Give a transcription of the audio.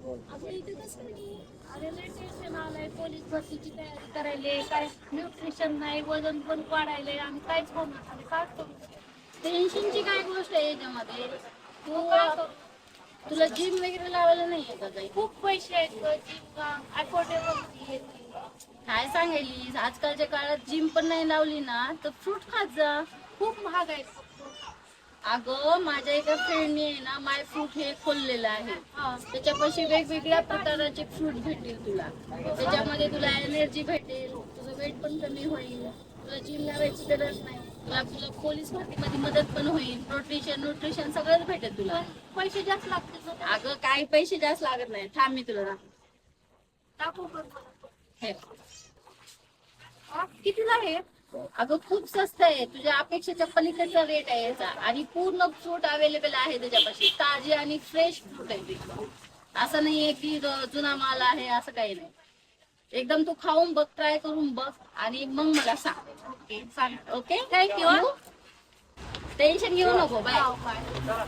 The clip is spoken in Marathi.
आपल्या इथे कसं नाही. अरे लय टेन्शन आलंय, पोलीस भरतीची तयारी करायले, काय न्यूट्रिशन नाही, वजन पण वाढायलंय आणि काहीच होणार नाही. काय करू? टेन्शनची काय गोष्ट आहे याच्यामध्ये? मग तू काय करू? तुला जिम वगैरे लावायला नाही का काही? खूप पैसे आहेत ग, जिमला अफोर्डेबल नाही. काय सांगायलीस, आजकालच्या काळात जिम पण नाही लावली ना तर फ्रूट खात जा. खूप महाग आहेत. अगं माझ्या एका फ्रेंडने आहे ना माय फ्रूट हे खोललेलं आहे. त्याच्यापाशी वेगवेगळ्या प्रकारचे फ्रूट भेटतील तुला. त्याच्यामध्ये तुला एनर्जी भेटेल, तुझं वेट पण कमी होईल, तुला जिम लावायची गरज नाही, तुला तुला पोलीस भरतीमध्ये मदत पण होईल, न्यूट्रिशन सगळंच भेटेल तुला. पैसे जास्त लागतील ना. अगं काही पैसे जास्त लागत नाही, थांब मी तुला टाकू पण मला. हे. कितीला आहे? अगं खूप स्वस्त आहे, तुझ्या अपेक्षेच्या पलीकडचा रेट आहे याचा. आणि पूर्ण फ्रूट अवेलेबल आहे त्याच्यापाशी, ताजे आणि फ्रेश फ्रूट आहे ते. असं नाहीये की जुना माल आहे, असं काही नाही. एकदम तू खाऊन बघ, ट्राय करून बघ आणि मग मला सांग. ओके, चालेल. Okay, thank you. टेन्शन घेऊ नको, बाय. बाय.